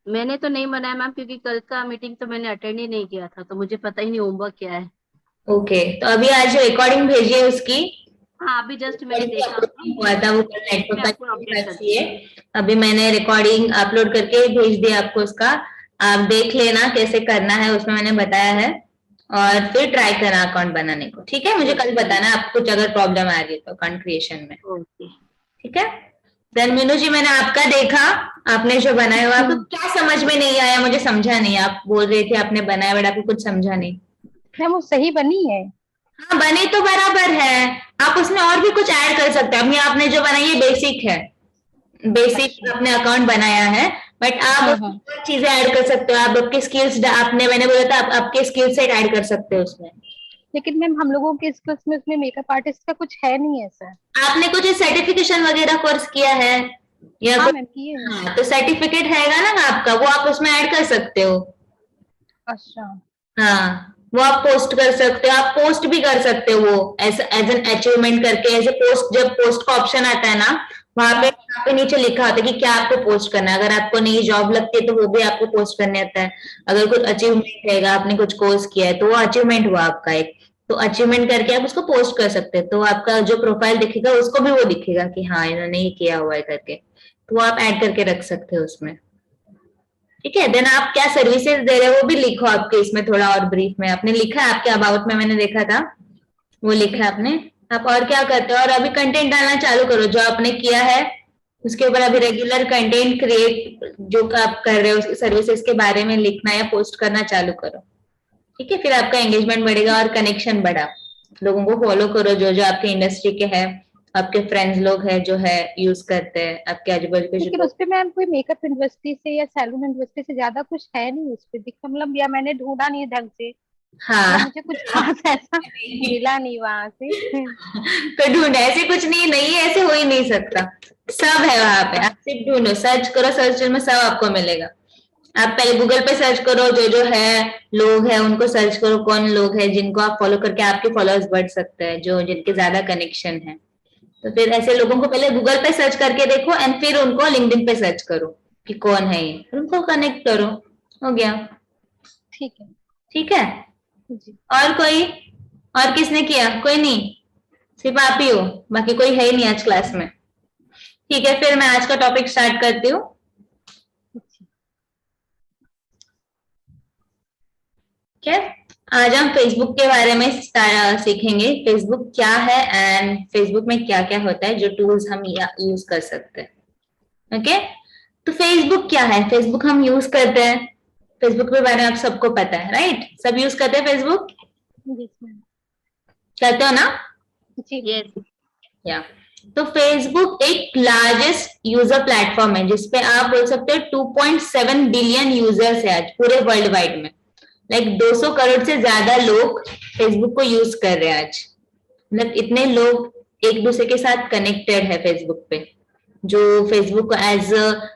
मैंने तो नहीं बनाया मैम, क्योंकि कल का मीटिंग तो मैंने अटेंड ही नहीं किया था, तो मुझे पता ही नहीं होमवर्क क्या है। ओके, तो अभी आज रिकॉर्डिंग भेजी है उसकी। हाँ, अभी जस्ट मैंने रिकॉर्डिंग देखा अपलोड मैम। नहीं हुआ था, वो कल नेटवर्क मैं का आपको अपडेट इशू करती है। हूँ। अभी मैंने रिकॉर्डिंग अपलोड करके भेज दिया आपको उसका। आप देख लेना कैसे करना है, उसमें मैंने बताया है। और फिर ट्राई करना अकाउंट बनाने को, ठीक है? मुझे कल ठीक है। बताना आपको कुछ अगर प्रॉब्लम आ रही है तो अकाउंट क्रिएशन में। ओके। ठीक है। देन मीनू जी, मैंने आपका देखा। आपने जो बनाया हुआ, आपको क्या समझ में नहीं आया? मुझे समझा नहीं। आप बोल रहे थे आपने बनाया, बट आपको कुछ समझा नहीं। मैम वो सही बनी है। हाँ, बने तो बराबर है। आप उसमें और भी कुछ ऐड कर सकते हैं। अभी आपने जो बनाई है बेसिक है। बेसिक अच्छा। आपने अकाउंट बनाया है। बट आप हाँ उसमें हाँ। और चीजें ऐड कर सकते हो। आप आपके स्किल्स, आपने मैंने बोला था आप आपके स्किल सेट ऐड कर सकते हो उसमें। लेकिन मैम हम लोगों के स्कूल्स में उसमें मेकअप आर्टिस्ट का कुछ है नहीं है सर। आपने कुछ सर्टिफिकेशन वगैरह कोर्स किया है या हाँ कुछ? मैम किए हैं। हाँ, तो सर्टिफिकेट हैगा ना आपका, वो आप उसमें ऐड कर सकते हो। अच्छा। हाँ, वो आप पोस्ट कर सकते हो। आप पोस्ट भी कर सकते हो वो एज एज एन अचीवमेंट करके। ऐसे पोस्ट, जब पोस्ट का ऑप्शन आता है ना, हाँ। वहां पे नीचे लिखा होता है कि क्या आपको पोस्ट करना है। अगर आपको नई जॉब लगती है तो वो भी आपको पोस्ट करने आता है। अगर कुछ अचीवमेंट रहेगा, आपने कुछ कोर्स किया है, तो वो अचीवमेंट हुआ आपका एक। तो अचीवमेंट करके आप उसको पोस्ट कर सकते हैं, तो आपका जो प्रोफाइल दिखेगा उसको भी वो दिखेगा कि हाँ इन्होंने ये किया हुआ है करके। तो वो आप ऐड करके रख सकते हो उसमें। ठीक है। देन आप क्या सर्विसेज दे रहे हो वो भी लिखो आपके इसमें, थोड़ा और ब्रीफ में। आपने लिखा है आपके अबाउट में, मैंने देखा था वो लिखा है ठीक है। आपने। आप और क्या करते हो? और अभी कंटेंट डालना चालू करो जो आपने किया है उसके ऊपर। अभी रेगुलर कंटेंट क्रिएट जो आप कर रहे हो सर्विसेज के बारे में लिखना या पोस्ट करना चालू करो। ठीक है, फिर आपका एंगेजमेंट बढ़ेगा और कनेक्शन बढ़ा। लोगों को फॉलो करो जो जो आपके इंडस्ट्री के हैं, आपके फ्रेंड्स लोग हैं जो है यूज करते हैं, आपके आजू बाजू के जो लेकिन लोग। उस पे मैम कोई मेकअप इंडस्ट्री से या सैलून इंडस्ट्री से ज्यादा कुछ है नहीं उस पे दिखा, मतलब या मैंने ढूंढा नहीं ढंग से, या हाँ। मुझे कुछ खास ऐसा मिला नहीं वहां से। तो ढूंढ, ऐसे कुछ नहीं, नहीं है, ऐसे हो ही नहीं सकता। सब है वहां पे, आप सिर्फ ढूंढो, सर्च करो, सर्च में सब आपको मिलेगा। आप पहले गूगल पे सर्च करो, जो जो है लोग हैं उनको सर्च करो, कौन लोग हैं जिनको आप फॉलो करके आपके फॉलोअर्स बढ़ सकते हैं, जो जिनके ज्यादा कनेक्शन है। तो फिर ऐसे लोगों को पहले गूगल पे सर्च करके देखो, एंड फिर उनको लिंक्डइन पे सर्च करो कि कौन है ये, फिर उनको कनेक्ट करो। हो गया। ठीक है। ठीक है। जी। और कोई? और किसने किया? कोई नहीं? सिर्फ आप ही हो? बाकी कोई है ही नहीं आज क्लास में? ठीक है, फिर मैं आज का टॉपिक स्टार्ट करती हूँ। अच्छा। ठीक है। आज हम फेसबुक के बारे में सीखेंगे। फेसबुक क्या है एंड फेसबुक में क्या क्या होता है, जो टूल्स हम यूज कर सकते हैं। ओके। तो फेसबुक क्या है? फेसबुक हम यूज करते हैं। फेसबुक के बारे में आप सबको पता है, राइट? सब यूज करते हैं फेसबुक। जी मैम। करते हो ना? जी मैम। यस। या, तो फेसबुक एक लार्जेस्ट यूजर प्लेटफॉर्म है जिसपे आप बोल सकते हो 2.7 बिलियन यूजर्स है आज पूरे वर्ल्ड वाइड में। लाइक 200 करोड़ से ज्यादा लोग फेसबुक को यूज कर रहे हैं आज। मतलब इतने लोग एक दूसरे के साथ कनेक्टेड है फेसबुक पे, जो फेसबुक को एज अ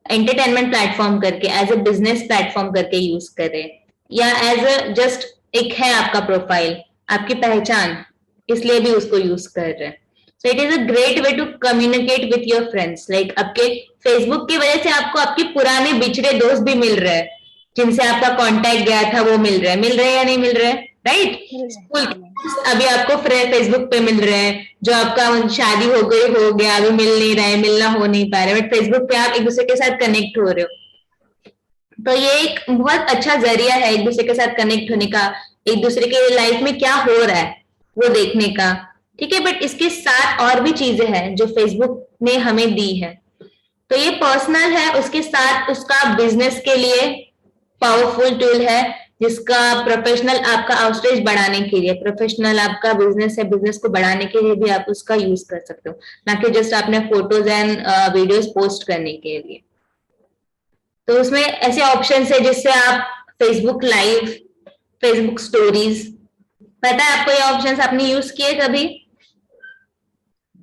एंटरटेनमेंट प्लेटफॉर्म करके, एज अ बिजनेस प्लेटफॉर्म करके यूज करे, या एज अ जस्ट एक है आपका प्रोफाइल, आपकी पहचान, इसलिए भी उसको यूज कर रहे हैं। So it is a great way to communicate with your friends. Like आपके फेसबुक की वजह से आपको आपके पुराने बिछड़े दोस्त भी मिल रहे हैं, जिनसे आपका कांटेक्ट गया था वो मिल रहा है। मिल रहे हैं या नहीं मिल रहे हैं? राइट। मिल रहा है, स्कूल हाँ के मैम। दोस्त अभी आपको फेसबुक पे मिल रहे हैं। जो आपका शादी हो गई, हो गया, अभी मिल नहीं रहे, मिलना हो नहीं पा रहे, बट फेसबुक पे आप एक दूसरे के साथ कनेक्ट हो रहे हो। तो ये एक बहुत अच्छा जरिया है एक दूसरे के साथ कनेक्ट होने का, एक दूसरे के लाइफ में क्या हो रहा है वो देखने का। ठीक है, बट इसके साथ और भी चीजें हैं जो फेसबुक ने हमें दी है। तो ये पर्सनल है, उसके साथ उसका बिजनेस के लिए पावरफुल टूल है, जिसका प्रोफेशनल आपका आउटरीच बढ़ाने के लिए, प्रोफेशनल आपका बिजनेस है, बिजनेस को बढ़ाने के लिए भी आप उसका यूज कर सकते हो, ना कि जस्ट आपने फोटोज एंड वीडियोस पोस्ट करने के लिए। तो उसमें ऐसे ऑप्शंस है जिससे आप फेसबुक लाइव, फेसबुक स्टोरीज, पता है आपको ये ऑप्शंस? आपने यूज किए कभी?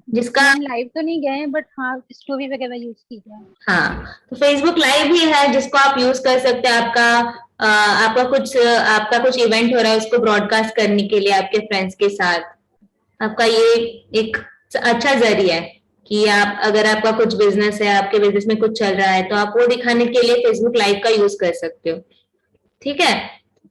जिसका, मैम लाइव तो नहीं गए हैं बट हाँ स्टोरी वगैरह यूज की है। हाँ, तो फेसबुक लाइव भी है जिसको आप यूज कर सकते हैं। आपका कुछ इवेंट हो रहा है उसको ब्रॉडकास्ट करने के लिए आपके फ्रेंड्स के साथ। आपका ये एक अच्छा जरिया है कि आप अगर आपका कुछ बिजनेस है, आपके बिजनेस में कुछ चल रहा है, तो आप वो दिखाने के लिए फेसबुक लाइव का यूज कर सकते हो। ठीक है,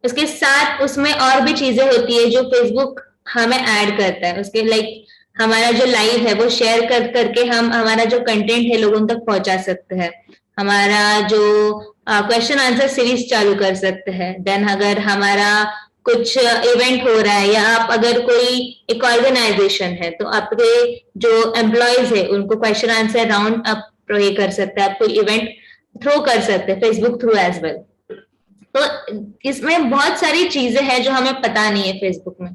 उसके साथ उसमें और भी चीजें होती है जो फेसबुक हमें ऐड करता है। उसके लाइक हमारा जो लाइव है वो शेयर कर करके हम हमारा जो कंटेंट है लोगों तक पहुंचा सकते हैं। हमारा जो क्वेश्चन आंसर सीरीज चालू कर सकते हैं। देन अगर हमारा कुछ इवेंट हो रहा है, या आप अगर कोई एक ऑर्गेनाइजेशन है, तो आपके जो एम्प्लॉयज है उनको क्वेश्चन आंसर राउंड अप ये कर सकते हैं, आप कोई इवेंट थ्रो कर सकते हैं फेसबुक थ्रू एज वेल। तो इसमें बहुत सारी चीजें हैं जो हमें पता नहीं है फेसबुक में।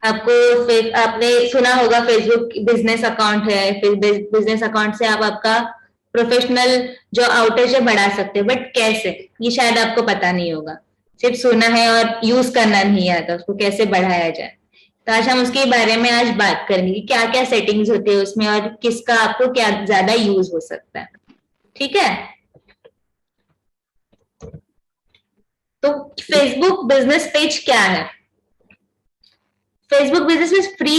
आपने सुना होगा फेसबुक बिजनेस अकाउंट है, फिर बिजनेस अकाउंट से आप आपका प्रोफेशनल जो आउटेज है बढ़ा सकते हैं, बट कैसे, ये शायद आपको पता नहीं होगा, सिर्फ सुना है और यूज करना नहीं आता, उसको कैसे बढ़ाया जाए। तो आज हम उसके बारे में आज बात करेंगे कि क्या क्या सेटिंग्स होती है उसमें और किसका आपको क्या ज्यादा यूज हो सकता है। ठीक है, तो फेसबुक बिजनेस पेज क्या है? फेसबुक बिजनेस में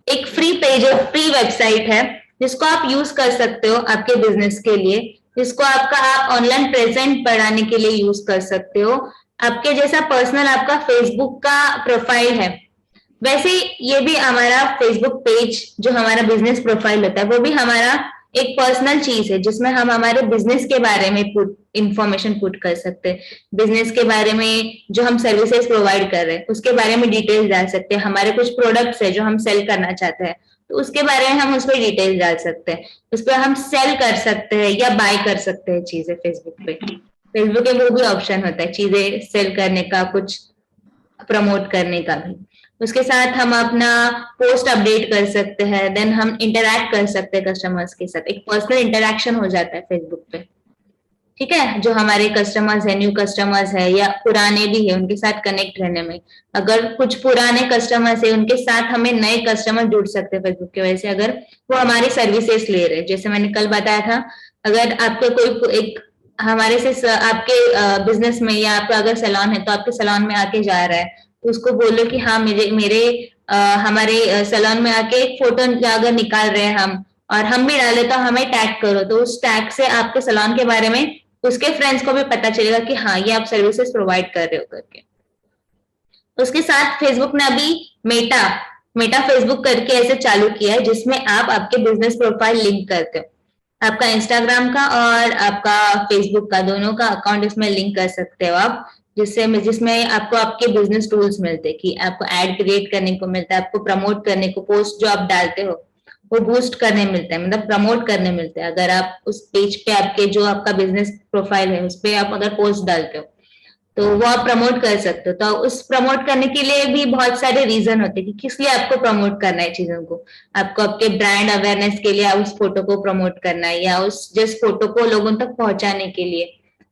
एक फ्री पेज है, फ्री वेबसाइट है जिसको आप यूज कर सकते हो आपके बिजनेस के लिए, जिसको आप ऑनलाइन प्रेजेंट बढ़ाने के लिए यूज कर सकते हो। आपके जैसा पर्सनल आपका फेसबुक का प्रोफाइल है, वैसे ये भी हमारा फेसबुक पेज जो हमारा बिजनेस प्रोफाइल होता है वो भी हमारा एक पर्सनल चीज है, जिसमें हम हमारे बिजनेस के बारे में इंफॉर्मेशन पुट कर सकते हैं। बिजनेस के बारे में जो हम सर्विसेज प्रोवाइड कर रहे हैं उसके बारे में डिटेल्स डाल सकते हैं। हमारे कुछ प्रोडक्ट्स है जो हम सेल करना चाहते हैं तो उसके बारे में हम उस पर डिटेल्स डाल सकते हैं। उस पर हम सेल कर सकते हैं या बाय कर सकते हैं चीजें फेसबुक पे। फेसबुक पे वो भी ऑप्शन होता है चीजें सेल करने का, कुछ प्रमोट करने का भी। उसके साथ हम अपना पोस्ट अपडेट कर सकते हैं, देन हम इंटरैक्ट कर सकते हैं कस्टमर्स के साथ, एक पर्सनल इंटरैक्शन हो जाता है फेसबुक पे। ठीक है, जो हमारे कस्टमर्स है, न्यू कस्टमर्स है या पुराने भी है, उनके साथ कनेक्ट रहने में, अगर कुछ पुराने कस्टमर्स है उनके साथ हमें नए कस्टमर जुड़ सकते हैं फेसबुक की वजह से, अगर वो हमारी सर्विसेज ले रहे हैं। जैसे मैंने कल बताया था, अगर आपको कोई एक हमारे से आपके बिजनेस में या आपका अगर सैलून है तो आपके सैलून में आके जा रहा है, तो उसको बोलो कि हाँ मेरे मेरे हमारे सैलून में आके एक फोटो अगर निकाल रहे हैं हम और हम भी डाले तो हमें टैग करो, तो उस टैग से आपके सैलून के बारे में उसके फ्रेंड्स को भी पता चलेगा कि हाँ ये आप सर्विसेज प्रोवाइड कर रहे हो करके। उसके साथ फेसबुक ने अभी मेटा मेटा फेसबुक करके ऐसे चालू किया है जिसमें आप आपके बिजनेस प्रोफाइल लिंक करते हो। आपका इंस्टाग्राम का और आपका फेसबुक का दोनों का अकाउंट इसमें लिंक कर सकते हो आप, जिसमें आपको आपके बिजनेस टूल्स मिलते हैं कि आपको एड क्रिएट करने को मिलता है, आपको प्रमोट करने को, पोस्ट जो आप डालते हो वो बूस्ट करने मिलता है, मतलब प्रमोट करने मिलता है। अगर आप उस पेज पे आपके जो आपका बिजनेस प्रोफाइल है उस पे आप अगर पोस्ट डालते हो तो वो आप प्रमोट कर सकते हो। तो उस प्रमोट करने के लिए भी बहुत सारे रीजन होते हैं कि किस लिए आपको प्रमोट करना है चीजों को। आपको आपके ब्रांड अवेयरनेस के लिए उस फोटो को प्रमोट करना है, या उस जिस फोटो को लोगों तक पहुंचाने के लिए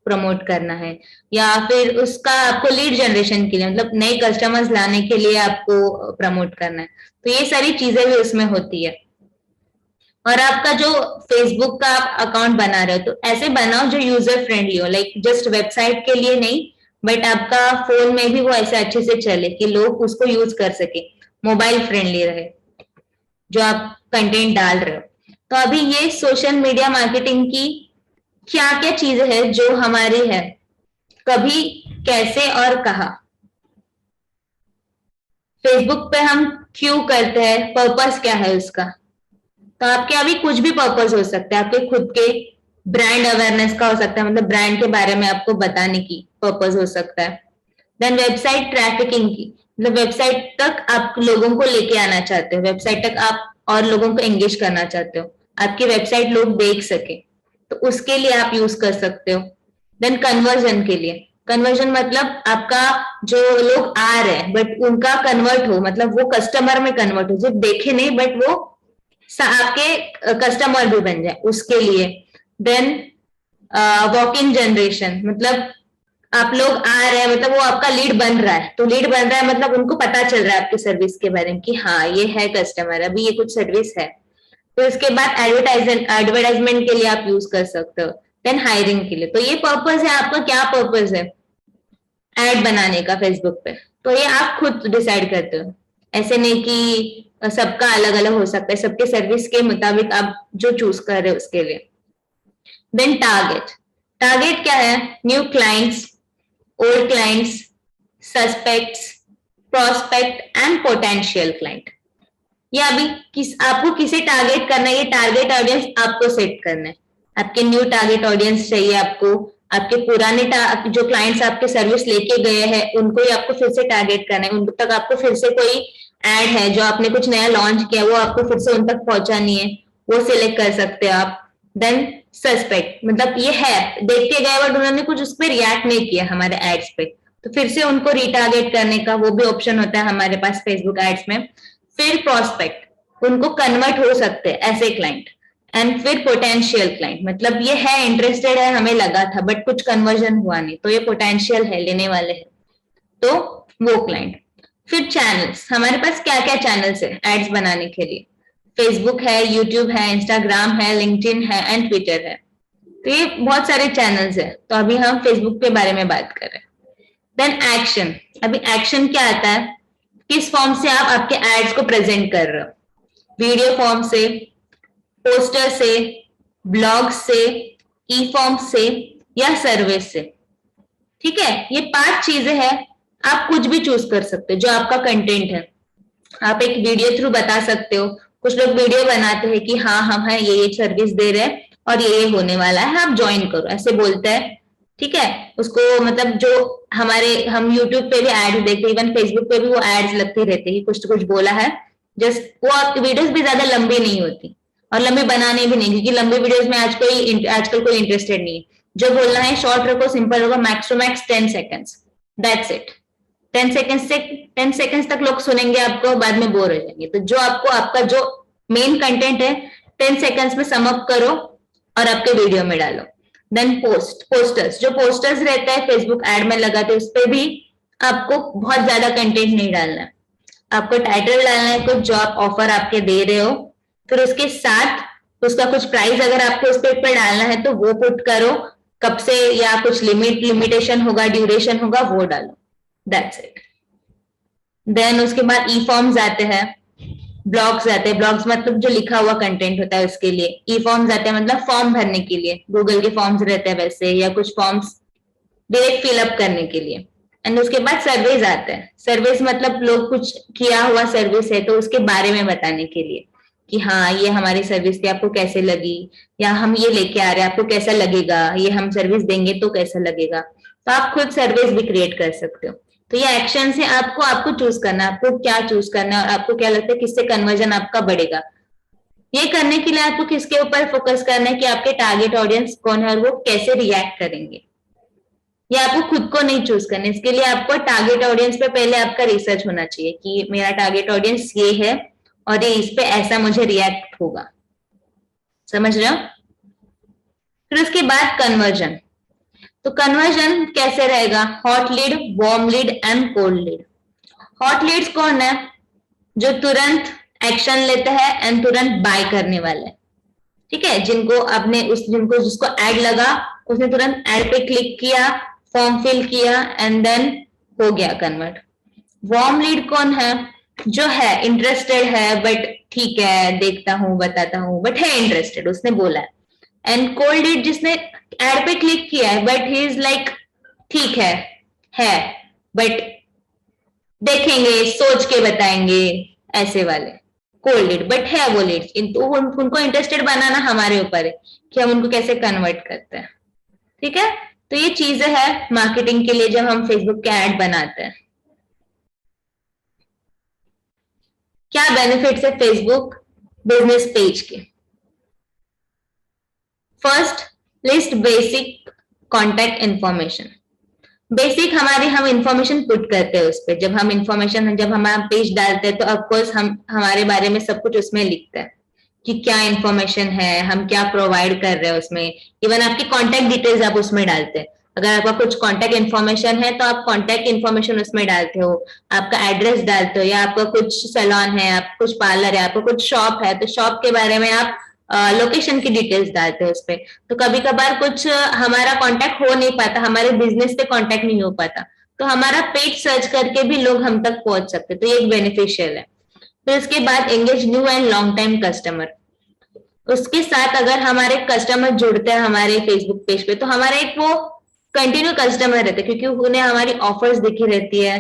प्रमोट करना है, या फिर उसका आपको लीड जनरेशन के लिए, मतलब नए कस्टमर्स लाने के लिए आपको प्रमोट करना है। तो ये सारी चीजें भी उसमें होती है। और आपका जो फेसबुक का आप अकाउंट बना रहे हो तो ऐसे बनाओ जो यूजर फ्रेंडली हो, लाइक जस्ट वेबसाइट के लिए नहीं, बट आपका फोन में भी वो ऐसे अच्छे से चले कि लोग उसको यूज कर सके, मोबाइल फ्रेंडली रहे जो आप कंटेंट डाल रहे हो। तो अभी ये सोशल मीडिया मार्केटिंग की क्या क्या चीजें हैं जो हमारी है, कभी, कैसे और कहा। फेसबुक पे हम क्यों करते हैं, पर्पस क्या है उसका। तो आपके अभी कुछ भी पर्पस हो सकता है, आपके खुद के ब्रांड अवेयरनेस का हो सकता है, मतलब ब्रांड के बारे में आपको बताने की पर्पस हो सकता है। देन वेबसाइट ट्रैफिकिंग की, मतलब वेबसाइट तक आप लोगों को लेके आना चाहते हो, वेबसाइट तक आप और लोगों को एंगेज करना चाहते हो, आपकी वेबसाइट लोग देख सके, तो उसके लिए आप यूज कर सकते हो। देन कन्वर्जन के लिए, कन्वर्जन मतलब आपका जो लोग आ रहे हैं बट उनका कन्वर्ट हो, मतलब वो कस्टमर में कन्वर्ट हो, सिर्फ देखे नहीं बट वो आपके कस्टमर भी बन जाए उसके लिए। देन वॉक इन जनरेशन, मतलब आप लोग आ रहे हैं, मतलब वो आपका लीड बन रहा है, तो लीड बन रहा है मतलब उनको पता चल रहा है आपकी सर्विस के बारे में कि हाँ ये है कस्टमर, अभी ये कुछ सर्विस है। तो इसके बाद एडवर्टाइजमेंट के लिए आप यूज कर सकते हो। देन हायरिंग के लिए, तो ये पर्पज है आपका, क्या पर्पज है एड बनाने का फेसबुक पे, तो ये आप खुद डिसाइड करते हो। ऐसे नहीं कि सबका अलग अलग हो सकता है, सबके सर्विस के मुताबिक आप जो चूज कर रहे हो उसके लिए। देन टारगेट, टारगेट क्या है? New clients, old clients, suspects, prospect and potential client. ये अभी आपको किसे टारगेट करना है, ये टारगेट ऑडियंस आपको सेट करना है। आपके न्यू टारगेट ऑडियंस चाहिए आपको, आपके पुराने जो क्लाइंट्स आपके सर्विस लेके गए हैं उनको ही आपको फिर से टारगेट करना है। उन तक आपको फिर से कोई एड है जो आपने कुछ नया लॉन्च किया, वो आपको फिर से उन तक पहुंचानी है, वो सिलेक्ट कर सकते हो आप। देन सस्पेक्ट, मतलब ये है देख के गए बट उन्होंने कुछ उस पर रिएक्ट नहीं किया हमारे एड्स पे, तो फिर से उनको रिटारगेट करने का वो भी ऑप्शन होता है हमारे पास फेसबुक एड्स में। फिर प्रोस्पेक्ट, उनको कन्वर्ट हो सकते हैं ऐसे क्लाइंट। एंड फिर पोटेंशियल क्लाइंट, मतलब ये है इंटरेस्टेड है, हमें लगा था बट कुछ कन्वर्जन हुआ नहीं, तो ये पोटेंशियल है, लेने वाले हैं, तो वो क्लाइंट। फिर चैनल्स, हमारे पास क्या क्या चैनल्स है एड्स बनाने के लिए? फेसबुक है, यूट्यूब है, इंस्टाग्राम है, लिंक्डइन है एंड ट्विटर है। तो ये बहुत सारे चैनल्स है, तो अभी हम फेसबुक के बारे में बात कर रहे हैं। देन एक्शन, अभी एक्शन क्या आता है? किस फॉर्म से आप आपके एड्स को प्रेजेंट कर रहे हो? वीडियो फॉर्म से, पोस्टर से, ब्लॉग से, ई फॉर्म से या सर्वे से। ठीक है, ये 5 चीजें हैं, आप कुछ भी चूज कर सकते हो जो आपका कंटेंट है। आप एक वीडियो थ्रू बता सकते हो, कुछ लोग वीडियो बनाते हैं कि हाँ हम है ये सर्विस दे रहे हैं और ये होने वाला है, आप ज्वाइन करो, ऐसे बोलते हैं। ठीक है, उसको मतलब जो हम यूट्यूब पे भी एड्स देखते हैं, इवन फेसबुक पे भी वो एड्स लगते रहते हैं, कुछ तो कुछ बोला है। जस्ट वो वीडियोस भी ज्यादा लंबी नहीं होती और लंबी बनाने भी नहीं, क्योंकि लंबी वीडियोस में आजकल कोई इंटरेस्टेड नहीं है। जो बोलना है शॉर्ट रखो, सिंपल रखो, max to max 10 seconds, that's it. 10 seconds तक लोग सुनेंगे आपको, बाद में बोर हो जाएंगे। तो जो आपका जो मेन कंटेंट है 10 सेकेंड्स में सम अप करो और आपके वीडियो में डालो। देन पोस्टर्स, जो पोस्टर्स रहता है फेसबुक एड में लगाते हैं, उस पर भी आपको बहुत ज्यादा कंटेंट नहीं डालना है। आपको टाइटल डालना है कुछ जो आप ऑफर आपके दे रहे हो, फिर उसके साथ उसका कुछ प्राइस अगर आपको उस पर डालना है तो वो पुट करो, कब से या कुछ लिमिटेशन होगा, ड्यूरेशन होगा, वो डालो, दैट्स इट। देन उसके बाद ई फॉर्म्स आते हैं, ब्लॉग्स आते हैं, ब्लॉग्स मतलब जो लिखा हुआ कंटेंट होता है उसके लिए। ई फॉर्म्स आते हैं मतलब फॉर्म भरने के लिए, गूगल के फॉर्म्स रहते हैं वैसे, या कुछ फॉर्म्स डायरेक्ट फिलअप करने के लिए। एंड उसके बाद सर्वेज आते हैं, सर्वेज मतलब लोग कुछ किया हुआ सर्विस है तो उसके बारे में बताने के लिए कि हाँ ये हमारी सर्विस थी, आपको कैसे लगी, या हम ये लेके आ रहे हैं आपको कैसा लगेगा, ये हम सर्विस देंगे तो कैसा लगेगा। तो आप खुद सर्विस भी क्रिएट कर सकते हो। तो ये एक्शन से आपको चूज करना है, आपको क्या चूज करना है और आपको क्या लगता है किससे कन्वर्जन आपका बढ़ेगा। ये करने के लिए आपको किसके ऊपर फोकस करना है कि आपके टारगेट ऑडियंस कौन है और वो कैसे रिएक्ट करेंगे। ये आपको खुद को नहीं चूज करना, इसके लिए आपको टारगेट ऑडियंस पे पहले आपका रिसर्च होना चाहिए कि मेरा टारगेट ऑडियंस ये है और ये इस पे ऐसा मुझे रिएक्ट होगा। समझ रहे हो? फिर उसके बाद कन्वर्जन, तो कन्वर्जन कैसे रहेगा? Hot lead, warm lead and cold lead. Hot leads कौन है? जो तुरंत एक्शन लेते हैं एंड तुरंत बाय करने वाले। ठीक है, जिसको एड लगा उसने तुरंत एड पे क्लिक किया, फॉर्म फिल किया एंड देन हो गया कन्वर्ट। वार्म लीड कौन है? जो है इंटरेस्टेड है बट ठीक है देखता हूं बताता हूं, बट है इंटरेस्टेड, उसने बोला है। एंड कोल्ड लीड जिसने एड पे क्लिक किया है बट ही इज लाइक ठीक है बट देखेंगे, सोच के बताएंगे, ऐसे वाले कोल्ड लीड। बट है वो लीड, किंतु उनको इंटरेस्टेड बनाना हमारे ऊपर है कि हम उनको कैसे कन्वर्ट करते हैं। ठीक है, तो ये चीजें है मार्केटिंग के लिए जब हम फेसबुक के ऐड बनाते हैं। क्या बेनिफिट्स है फेसबुक बिजनेस पेज के? First, list basic contact information. Basic हम इंफॉर्मेशन पुट करते हैं उस पर, जब हमारा पेज डालते हैं तो ऑफकोर्स हमारे बारे में सब कुछ उसमें लिखता है कि क्या इंफॉर्मेशन है, हम क्या प्रोवाइड कर रहे हैं उसमें। इवन आपकी कॉन्टैक्ट डिटेल्स आप उसमें डालते हैं, अगर आपका कुछ कॉन्टैक्ट इन्फॉर्मेशन है तो आप कॉन्टैक्ट इन्फॉर्मेशन उसमें डालते हो, आपका एड्रेस डालते हो, या आपका कुछ सैलून है, आप कुछ पार्लर है, आपका कुछ शॉप है तो शॉप के बारे में आप लोकेशन की डिटेल्स डालते हो उस पर। तो कभी कभार कुछ हमारा कांटेक्ट हो नहीं पाता, हमारे बिजनेस पे कांटेक्ट नहीं हो पाता, तो हमारा पेज सर्च करके भी लोग हम तक पहुंच सकते हैं, तो ये एक बेनिफिशियल है। फिर उसके बाद engage new and long time customer. उसके साथ अगर हमारे कस्टमर जुड़ते हैं हमारे फेसबुक पेज पे, तो हमारा एक वो कंटिन्यू कस्टमर रहते हैं, क्योंकि उन्हें हमारी ऑफर्स दिखी रहती है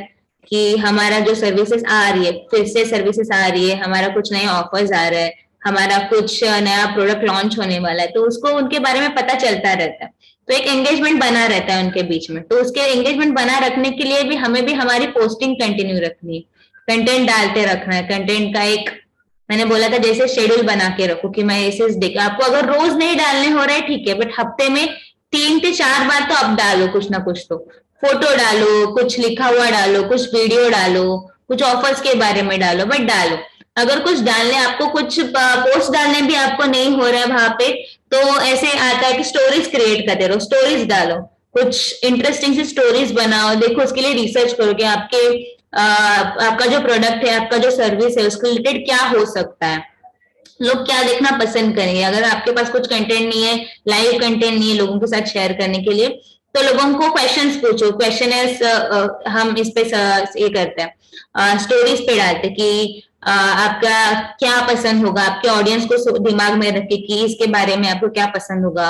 कि हमारा जो सर्विसेज आ रही है, फिर से सर्विसेज आ रही है, हमारा कुछ नए ऑफर्स आ रहा है, हमारा कुछ नया प्रोडक्ट लॉन्च होने वाला है, तो उसको उनके बारे में पता चलता रहता है। तो एक एंगेजमेंट बना रहता है उनके बीच में। तो उसके एंगेजमेंट बना रखने के लिए भी हमें भी हमारी पोस्टिंग कंटिन्यू रखनी है, कंटेंट डालते रखना है। कंटेंट का एक मैंने बोला था जैसे शेड्यूल बना के रखो कि मैं ऐसे देख, आपको अगर रोज नहीं डालने हो रहा है ठीक है, बट हफ्ते में 3 से 4 बार तो आप डालो कुछ ना कुछ। तो फोटो डालो, कुछ लिखा हुआ डालो, कुछ वीडियो डालो, कुछ ऑफर्स के बारे में डालो, बट डालो। अगर कुछ डालने आपको कुछ पोस्ट डालने भी आपको नहीं हो रहा है वहां पे, तो ऐसे आता है कि स्टोरीज क्रिएट करते रहो, स्टोरीज डालो, कुछ इंटरेस्टिंग सी स्टोरीज बनाओ। देखो उसके लिए रिसर्च करो कि आपका जो प्रोडक्ट है, आपका जो सर्विस है, उसके रिलेटेड क्या हो सकता है, लोग क्या देखना पसंद करेंगे। अगर आपके पास कुछ कंटेंट नहीं है, लाइव कंटेंट नहीं है लोगों के साथ शेयर करने के लिए, तो लोगों को क्वेश्चंस पूछो। क्वेश्चनर्स हम इस पे ये करते हैं, स्टोरीज पे डालते कि आपका क्या पसंद होगा, आपके ऑडियंस को दिमाग में रखे कि इसके बारे में आपको क्या पसंद होगा,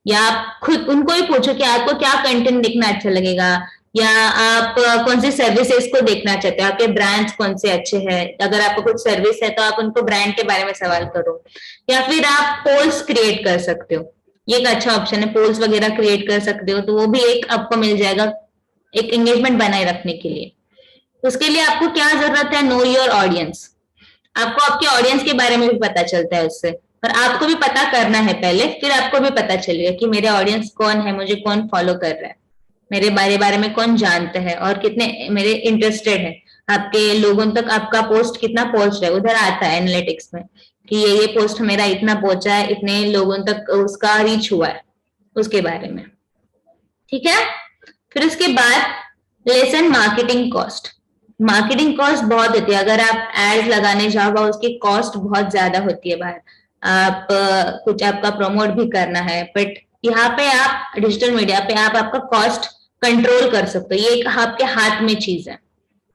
या आप खुद उनको ही पूछो कि आपको क्या कंटेंट देखना अच्छा लगेगा, या आप कौन सी सर्विसेज को देखना चाहते हो, आपके ब्रांड्स कौन से अच्छे हैं। अगर आपको कुछ सर्विस है तो आप उनको ब्रांड के बारे में सवाल करो, या फिर आप पोल्स क्रिएट कर सकते हो। ये एक अच्छा ऑप्शन है, पोल्स वगैरह क्रिएट कर सकते हो, तो वो भी एक आपको मिल जाएगा एक एंगेजमेंट बनाए रखने के लिए। उसके लिए आपको क्या जरूरत है, नो योर ऑडियंस। आपको आपके ऑडियंस के बारे में भी पता चलता है उससे, और आपको भी पता करना है पहले, फिर आपको भी पता चलेगा कि मेरे ऑडियंस कौन है, मुझे कौन फॉलो कर रहा है, मेरे बारे में कौन जानता है, और कितने मेरे इंटरेस्टेड है। आपके लोगों तक आपका पोस्ट कितना पहुंच रहा है, उधर आता है एनालिटिक्स में कि ये पोस्ट मेरा इतना पहुंचा है, इतने लोगों तक उसका रीच हुआ है, उसके बारे में। ठीक है। फिर उसके बाद lesson marketing cost. Marketing cost बहुत होती है, अगर आप एड्स लगाने जाओ उसकी कॉस्ट बहुत ज्यादा होती है बाहर। आप कुछ आपका प्रमोट भी करना है, बट यहाँ पे आप डिजिटल मीडिया पे आप आपका कॉस्ट कंट्रोल कर सकते हो, ये एक आपके हाथ में चीज है।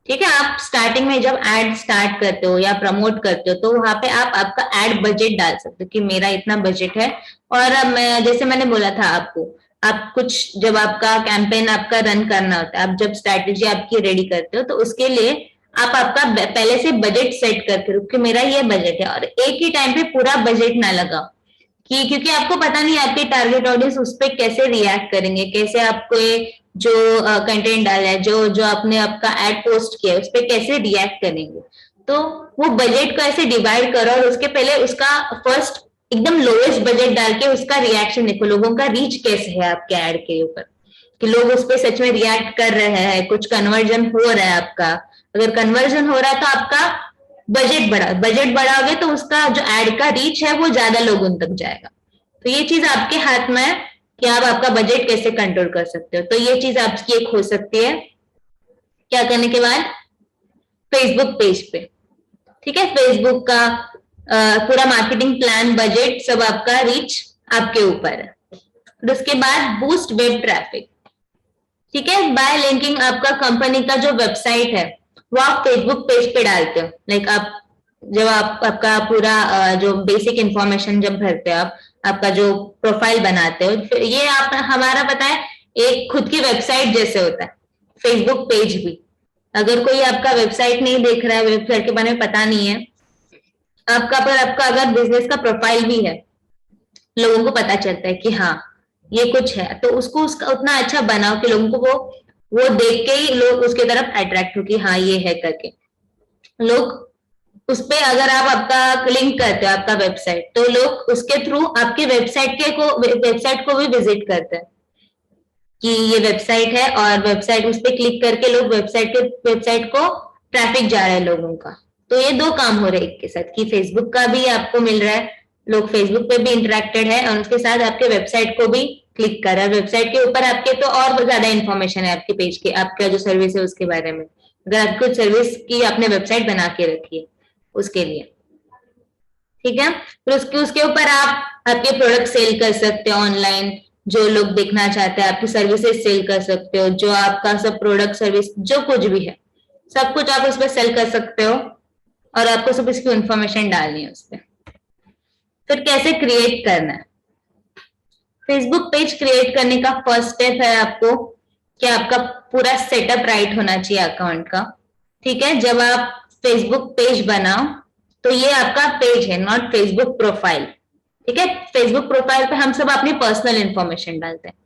ठीक है। आप स्टार्टिंग में जब एड स्टार्ट करते हो या प्रमोट करते हो, तो वहां पे आप आपका एड बजट डाल सकते हो कि मेरा इतना बजट है। और अब मैं जैसे मैंने बोला था आपको, आप कुछ जब आपका कैंपेन आपका रन करना होता है, आप जब स्ट्रैटेजी आपकी रेडी करते हो, तो उसके लिए आप आपका पहले से बजट सेट करके रखो कि मेरा ये बजट है, और एक ही टाइम पे पूरा बजट ना लगाओ कि क्योंकि आपको पता नहीं आपके टारगेट ऑडियंस उस पर कैसे रिएक्ट करेंगे, कैसे आपको जो कंटेंट डाला है, जो जो आपने आपका एड पोस्ट किया है उस पर कैसे रिएक्ट करेंगे। तो वो बजट को ऐसे डिवाइड करो, और उसके पहले उसका फर्स्ट एकदम लोएस्ट बजट डाल के उसका रिएक्शन देखो, लोगों का रीच कैसे है आपके एड के ऊपर, कि लोग उस पर सच में रिएक्ट कर रहे हैं, कुछ कन्वर्जन हो रहा है आपका। अगर कन्वर्जन हो रहा है तो आपका बजट बढ़ाओगे तो उसका जो एड का रीच है वो ज्यादा लोगों तक जाएगा। तो ये चीज आपके हाथ में है कि आप आपका बजट कैसे कंट्रोल कर सकते हो। तो ये चीज आपकी एक हो सकती है क्या करने के बाद, फेसबुक पेज पे। ठीक है। फेसबुक का पूरा मार्केटिंग प्लान, बजट सब आपका रीच आपके ऊपर है। फिर उसके बाद बूस्ट वेब ट्रैफिक। ठीक है। बाय लिंकिंग आपका कंपनी का जो वेबसाइट है वो आप फेसबुक पेज पे डालते हो। लाइक आप जब आप आपका पूरा जो बेसिक इंफॉर्मेशन जब भरते हो, आप आपका जो प्रोफाइल बनाते हो, फिर ये आप हमारा पता है एक खुद की वेबसाइट जैसे होता है फेसबुक पेज भी। अगर कोई आपका वेबसाइट नहीं देख रहा है, वेबसाइट के बारे में पता नहीं है आपका, पर आपका अगर बिजनेस का प्रोफाइल भी है, लोगों को पता चलता है कि हाँ ये कुछ है, तो उसको उसका उतना अच्छा बनाओ कि लोगों को वो देख के ही लोग उसके तरफ अट्रैक्ट हो कि हाँ ये है करके। लोग उस पे अगर आप आपका लिंक करते हो आपका वेबसाइट, तो लोग उसके थ्रू आपके वेबसाइट को भी विजिट करते हैं कि ये वेबसाइट है, और वेबसाइट उस पर क्लिक करके लोग वेबसाइट को ट्रैफिक जा रहा है लोगों का। तो ये दो काम हो रहे हैं एक के साथ, कि फेसबुक का भी आपको मिल रहा है, लोग फेसबुक पे भी इंटरेक्टेड है, और उसके साथ आपके वेबसाइट को भी क्लिक कर रहा है। वेबसाइट के ऊपर आपके तो और ज्यादा इन्फॉर्मेशन है आपके पेज के, आपका जो सर्विस है उसके बारे में। अगर आप कुछ सर्विस की आपने वेबसाइट बना के रखी है उसके लिए। ठीक है। फिर उसके ऊपर आप आपके प्रोडक्ट सेल कर सकते हो ऑनलाइन, जो लोग देखना चाहते हैं, आपकी सर्विसेज सेल कर सकते हो, जो आपका सब प्रोडक्ट सर्विस जो कुछ भी है सब कुछ आप उस पर सेल कर सकते हो, और आपको सब इसकी इंफॉर्मेशन डालनी है उस पर। फिर कैसे क्रिएट करना है? फेसबुक पेज क्रिएट करने का फर्स्ट स्टेप है आपको कि आपका पूरा सेटअप राइट होना चाहिए अकाउंट का। ठीक है, जब आप फेसबुक पेज बनाओ तो ये आपका पेज है, नॉट फेसबुक प्रोफाइल। ठीक है, फेसबुक प्रोफाइल पे हम सब अपनी पर्सनल इंफॉर्मेशन डालते हैं,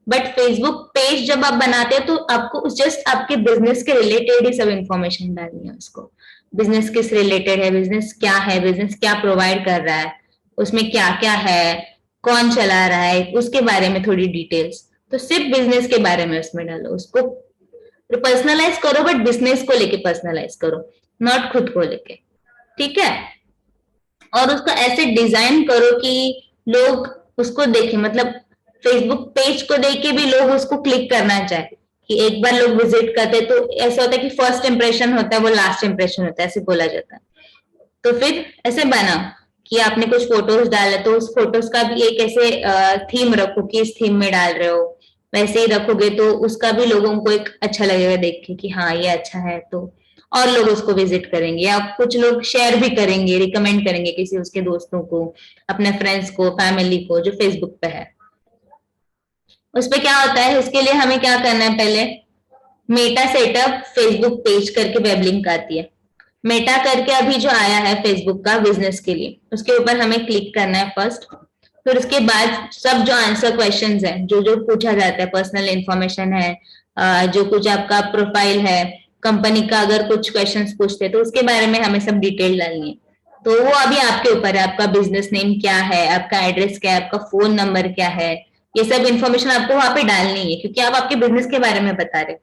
बट फेसबुक पेज जब आप बनाते हैं तो आपको जस्ट आपके बिजनेस के रिलेटेड ही सब इंफॉर्मेशन डालनी है उसको। बिजनेस किस रिलेटेड है, बिजनेस क्या है, बिजनेस क्या प्रोवाइड कर रहा है, उसमें क्या क्या है, कौन चला रहा है, उसके बारे में थोड़ी डिटेल्स। तो सिर्फ बिजनेस के बारे में उसमें डालो, उसको पर्सनलाइज करो, बट बिजनेस को लेके पर्सनलाइज करो, नॉट खुद को लेके। ठीक है, और उसको ऐसे डिजाइन करो कि लोग उसको देखें, मतलब फेसबुक पेज को देख के भी लोग उसको क्लिक करना चाहे, कि एक बार लोग विजिट करते तो ऐसा होता है कि फर्स्ट इंप्रेशन होता है वो लास्ट इंप्रेशन होता है, ऐसे बोला जाता है। तो फिर ऐसे बना कि आपने कुछ फोटोज डाला तो उस फोटोज का भी एक ऐसे थीम रखो कि इस थीम में डाल रहे हो, वैसे ही रखोगे तो उसका भी लोगों को एक अच्छा लगेगा देख के कि हाँ ये अच्छा है, तो और लोग उसको विजिट करेंगे, या कुछ लोग शेयर भी करेंगे, रिकमेंड करेंगे किसी उसके दोस्तों को, अपने फ्रेंड्स को, फैमिली को जो फेसबुक पे है। उस पे क्या होता है, उसके लिए हमें क्या करना है, पहले मेटा सेटअप फेसबुक पेज करके वेब लिंक आती है, मेटा करके अभी जो आया है फेसबुक का बिजनेस के लिए, उसके ऊपर हमें क्लिक करना है फर्स्ट। फिर उसके बाद सब जो आंसर क्वेश्चंस है, जो जो पूछा जाता है, पर्सनल इंफॉर्मेशन है, जो कुछ आपका प्रोफाइल है, कंपनी का अगर कुछ क्वेश्चंस पूछते हैं तो उसके बारे में हमें सब डिटेल डालनी है। तो वो अभी आपके ऊपर है, आपका बिजनेस नेम क्या है, आपका एड्रेस क्या है, आपका फोन नंबर क्या है, ये सब इन्फॉर्मेशन आपको वहां पे डालनी है, क्योंकि आप आपके बिजनेस के बारे में बता रहे हो।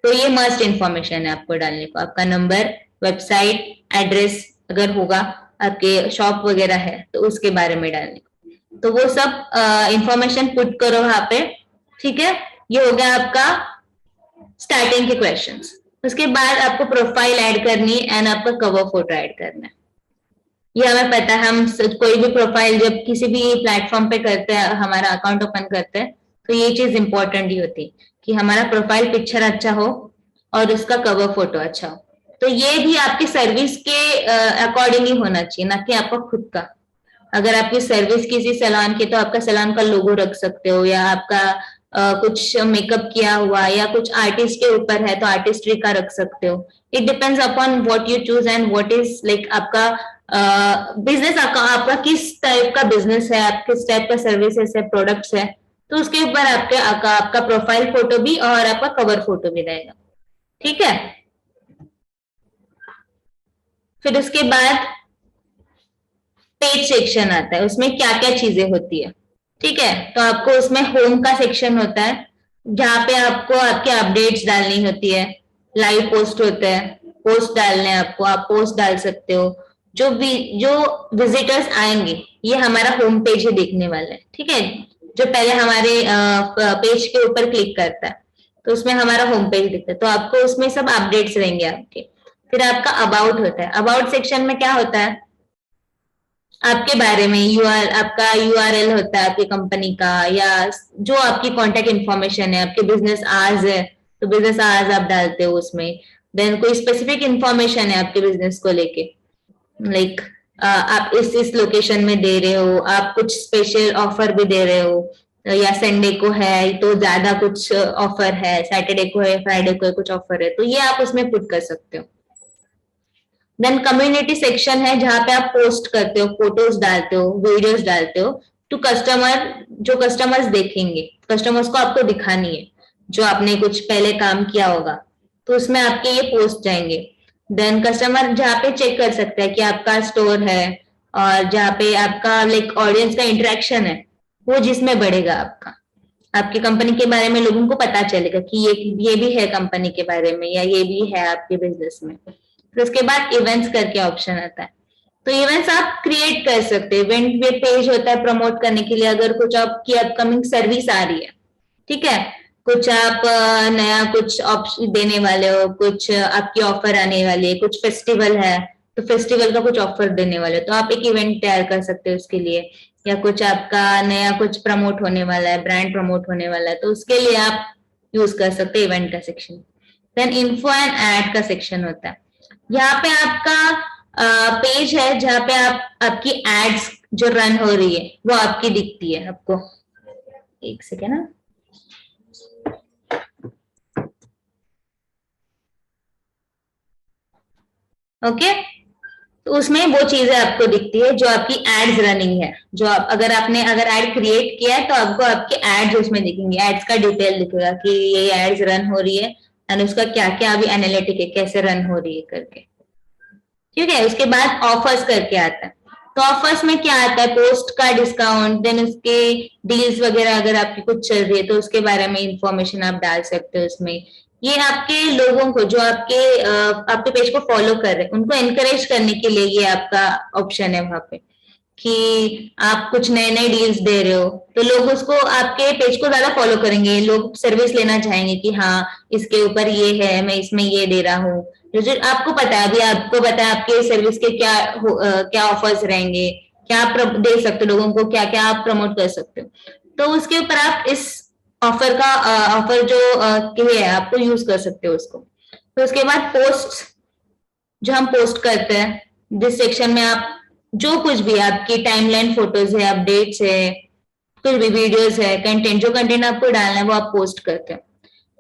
तो ये मस्ट इन्फॉर्मेशन है आपको डालने को, आपका नंबर, वेबसाइट, एड्रेस अगर होगा, आपके शॉप वगैरह है तो उसके बारे में डालने को। तो वो सब इंफॉर्मेशन पुट करो वहां पे। ठीक है, ये हो गया आपका स्टार्टिंग के क्वेश्चंस। उसके बाद आपको प्रोफाइल ऐड करनी है एंड आपका कवर फोटो ऐड करना है। ये हमें पता है, हम कोई भी प्रोफाइल जब किसी भी प्लेटफॉर्म पे करते हैं, हमारा अकाउंट ओपन करते हैं, तो ये चीज इंपॉर्टेंट ही होती है कि हमारा प्रोफाइल पिक्चर अच्छा हो और उसका कवर फोटो अच्छा हो। तो ये भी आपकी सर्विस के अकॉर्डिंग ही होना चाहिए, ना कि आपका खुद का। अगर आपकी सर्विस किसी सैलून की तो आपका सैलून का लोगो रख सकते हो, या आपका कुछ मेकअप किया हुआ या कुछ आर्टिस्ट के ऊपर है तो आर्टिस्ट्री का रख सकते हो। It depends upon what you choose and what is like आपका बिजनेस, आपका किस टाइप का बिजनेस है, आप किस टाइप का सर्विसेज है, प्रोडक्ट्स है, तो उसके ऊपर आपका प्रोफाइल फोटो भी और आपका कवर फोटो भी रहेगा। ठीक है, फिर उसके बाद पेज सेक्शन आता है, उसमें क्या क्या चीजें होती है। ठीक है, तो आपको उसमें होम का सेक्शन होता है, जहाँ पे आपको आपके अपडेट्स डालनी होती है, लाइव पोस्ट होते हैं, पोस्ट डालने हैं आपको, आप पोस्ट डाल सकते हो। जो विजिटर्स आएंगे ये हमारा होम पेज ही देखने वाले हैं। ठीक है, जो पहले हमारे पेज के ऊपर क्लिक करता है तो उसमें हमारा होम पेज दिखता है, तो आपको उसमें सब अपडेट्स रहेंगे आपके। फिर आपका अबाउट होता है, अबाउट सेक्शन में क्या होता है, आपके बारे में आपका यूआरएल होता है आपकी कंपनी का, या जो आपकी कांटेक्ट इन्फॉर्मेशन है, आपके बिजनेस आवर्स है तो बिजनेस आवर्स आप डालते हो उसमें। देन कोई स्पेसिफिक इन्फॉर्मेशन है आपके बिजनेस को लेके, लाइक आप इस लोकेशन में दे रहे हो, आप कुछ स्पेशल ऑफर भी दे रहे हो, या संडे को है तो ज्यादा कुछ ऑफर है, सैटरडे को है, फ्राइडे को है, कुछ ऑफर है, तो ये आप उसमें पुट कर सकते हो। देन कम्युनिटी सेक्शन है, जहां पे आप पोस्ट करते हो, फोटोज डालते हो, वीडियोस डालते हो टू कस्टमर, जो कस्टमर्स देखेंगे, कस्टमर्स को आपको दिखानी है जो आपने कुछ पहले काम किया होगा, तो उसमें आपके ये पोस्ट जाएंगे। देन कस्टमर जहाँ पे चेक कर सकता है कि आपका स्टोर है, और जहाँ पे आपका लाइक ऑडियंस का इंटरेक्शन है, वो जिसमें बढ़ेगा आपका, आपकी कंपनी के बारे में लोगों को पता चलेगा कि ये भी है कंपनी के बारे में, या ये भी है आपके बिजनेस में। फिर उसके बाद इवेंट्स करके ऑप्शन आता है, तो इवेंट्स आप क्रिएट कर सकते हैं। इवेंट में पेज होता है प्रमोट करने के लिए, अगर कुछ आपकी अपकमिंग सर्विस आ रही है, ठीक है, कुछ आप नया कुछ ऑप्शन देने वाले हो, कुछ आपकी ऑफर आने वाली है, कुछ फेस्टिवल है तो फेस्टिवल का कुछ ऑफर देने वाले हो, तो आप एक इवेंट तैयार कर सकते हो उसके लिए। या कुछ आपका नया कुछ प्रमोट होने वाला है, ब्रांड प्रमोट होने वाला है, तो उसके लिए आप यूज कर सकते हैं इवेंट का section. Then info and ad का सेक्शन होता है। यहाँ पे आपका पेज है जहाँ पे आपकी एड्स जो रन हो रही है वो आपकी दिखती है आपको। एक सेकेंड ना, ओके। तो उसमें वो चीजें आपको दिखती है जो आपकी एड्स रनिंग है, जो आप अगर एड क्रिएट किया है तो आपको आपके एड्स उसमें दिखेंगे, एड्स का डिटेल दिखेगा कि ये एड्स रन हो रही है एंड उसका क्या क्या अभी एनालिटिक है, कैसे रन हो रही है करके। ठीक है, उसके बाद ऑफर्स करके आता है। तो ऑफर्स में क्या आता है, पोस्ट का डिस्काउंट, देन उसके डील्स वगैरह अगर आपकी कुछ चल रही है तो उसके बारे में इंफॉर्मेशन आप डाल सकते हो उसमें। ये आपके लोगों को जो आपके पेज को फॉलो कर रहे हैं उनको एनकरेज करने के लिए ये आपका ऑप्शन है वहां पे कि आप कुछ नए नए डील्स दे रहे हो तो लोग उसको आपके पेज को ज्यादा फॉलो करेंगे, लोग सर्विस लेना चाहेंगे कि हाँ इसके ऊपर ये है, मैं इसमें ये दे रहा हूँ। जो आपको पता है, अभी आपको पता है आपके सर्विस के क्या ऑफर्स रहेंगे, क्या आप दे सकते हो लोगों को, क्या क्या आप प्रमोट कर सकते हो, तो उसके ऊपर आप इस ऑफर जो है आपको यूज कर सकते हो उसको। तो उसके बाद पोस्ट जो हम पोस्ट करते हैं जिस सेक्शन में आप जो कुछ भी आपकी टाइमलाइन फोटोज है, अपडेट्स है, कुछ भी वीडियोस है, कंटेंट जो कंटेंट आपको डालना है वो आप पोस्ट करते हैं।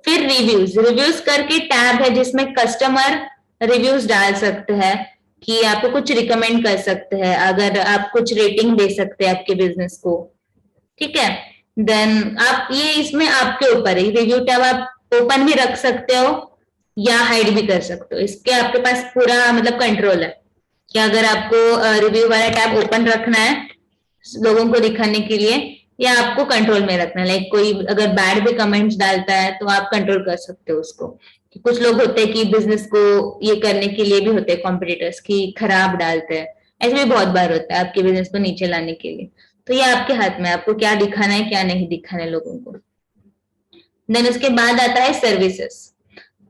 फिर रिव्यूज करके टैब है जिसमें कस्टमर रिव्यूज डाल सकते हैं कि आपको कुछ रिकमेंड कर सकते हैं, अगर आप कुछ रेटिंग दे सकते हैं आपके बिजनेस को। ठीक है, देन आप ये इसमें आपके ऊपर है, रिव्यू टैब आप ओपन भी रख सकते हो या हाइड भी कर सकते हो, इसके आपके पास पूरा मतलब कंट्रोल है कि अगर आपको रिव्यू वाला टैब ओपन रखना है लोगों को दिखाने के लिए या आपको कंट्रोल में रखना है। लाइक कोई अगर बैड भी कमेंट्स डालता है तो आप कंट्रोल कर सकते हो उसको। कि कुछ लोग होते हैं कि बिजनेस को ये करने के लिए भी होते हैं कॉम्पिटिटर्स की खराब डालते हैं, ऐसे भी बहुत बार होता है आपके बिजनेस को नीचे लाने के लिए। तो ये आपके हाथ में, आपको क्या दिखाना है क्या नहीं दिखाना है लोगों को। देन उसके बाद आता है सर्विसेज।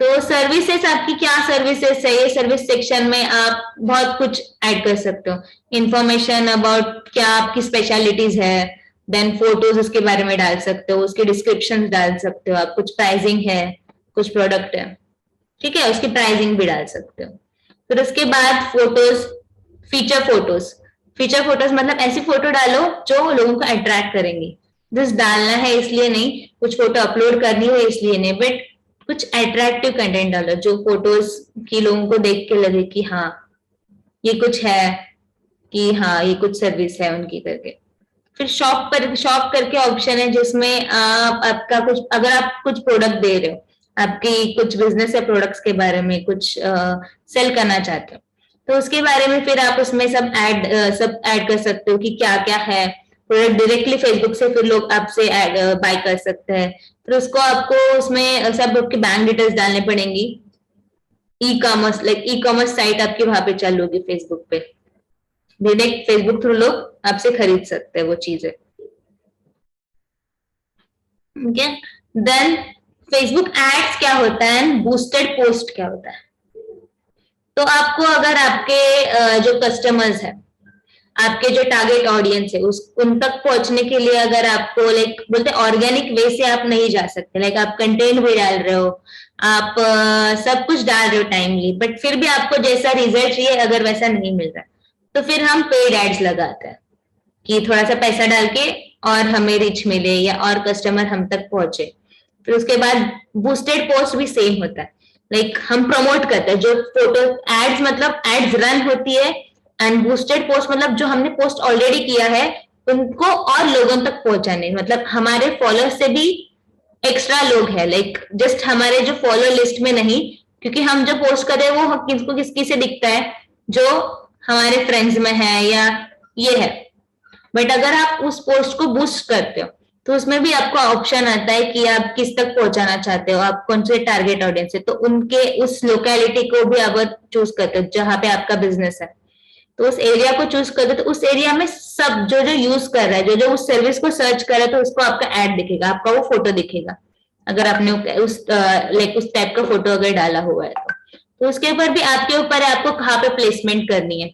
तो सर्विसेज आपकी क्या सर्विसेज है, ये सर्विस सेक्शन में आप बहुत कुछ ऐड कर सकते हो, इंफॉर्मेशन अबाउट क्या आपकी स्पेशलिटीज है, देन फोटोज उसके बारे में डाल सकते हो, उसके डिस्क्रिप्शन डाल सकते हो आप, कुछ प्राइसिंग है, कुछ प्रोडक्ट है, ठीक है, उसकी प्राइसिंग भी डाल सकते हो। फिर उसके बाद फोटोज, फीचर फोटोज मतलब ऐसी फोटो डालो जो लोगों को अट्रैक्ट करेंगी, जस्ट डालना है इसलिए नहीं, कुछ फोटो अपलोड करनी है इसलिए नहीं, बट कुछ अट्रैक्टिव कंटेंट डालो जो फोटोज की लोगों को देख के लगे कि हाँ ये कुछ है, कि हाँ ये कुछ सर्विस है उनकी करके। फिर शॉप करके ऑप्शन है जिसमें आप आपका कुछ, अगर आप कुछ प्रोडक्ट दे रहे हो, आपकी कुछ बिजनेस है, प्रोडक्ट्स के बारे में कुछ सेल करना चाहते हो तो उसके बारे में फिर आप उसमें सब ऐड कर सकते हो कि क्या क्या है प्रोडक्ट, डायरेक्टली फेसबुक से फिर लोग आपसे बाय कर सकते हैं। फिर उसको आपको उसमें सब आपके बैंक डिटेल्स डालने पड़ेंगी, ई कॉमर्स साइट आपकी वहां पे चालू होगी फेसबुक पे, डायरेक्ट फेसबुक थ्रू लोग आपसे खरीद सकते हैं वो चीजें। ओके, देन फेसबुक एड्स क्या होता है, बूस्टेड पोस्ट क्या होता है। तो आपको अगर आपके जो कस्टमर्स है, आपके जो टारगेट ऑडियंस है उस उन तक पहुंचने के लिए अगर आपको लाइक बोलते ऑर्गेनिक वे से आप नहीं जा सकते, लाइक आप कंटेंट भी डाल रहे हो, आप सब कुछ डाल रहे हो टाइमली, बट फिर भी आपको जैसा रिजल्ट चाहिए अगर वैसा नहीं मिल रहा तो फिर हम पेड एड्स लगाते हैं कि थोड़ा सा पैसा डाल के और हमें रीच मिले या और कस्टमर हम तक पहुंचे। फिर उसके बाद बूस्टेड पोस्ट भी सेम होता है, लाइक हम प्रमोट करते हैं जो फोटो एड्स, मतलब एड्स रन होती है, एंड बूस्टेड पोस्ट मतलब जो हमने पोस्ट ऑलरेडी किया है उनको और लोगों तक पहुंचाने, मतलब हमारे फॉलोअर्स से भी एक्स्ट्रा लोग है, लाइक जस्ट हमारे जो फॉलो लिस्ट में नहीं, क्योंकि हम जो पोस्ट कर रहे हैं वो किसको किसकी से दिखता है, जो हमारे फ्रेंड्स में है या ये है। बट अगर आप उस पोस्ट को बूस्ट करते हो तो उसमें भी आपको ऑप्शन आता है कि आप किस तक पहुंचाना चाहते हो, आप कौन से टारगेट ऑडियंस है, तो उनके उस लोकेलिटी को भी आप चूज करते हो जहां पे आपका बिजनेस है, तो उस एरिया को चूज करते हो तो उस एरिया में सब जो जो यूज कर रहा है, जो जो उस सर्विस को सर्च कर रहा है तो उसको आपका ऐड दिखेगा, आपका वो फोटो दिखेगा अगर आपने उस लाइक उस टाइप का फोटो अगर डाला हुआ है तो उसके ऊपर भी आपके ऊपर है आपको कहाँ पे प्लेसमेंट करनी है,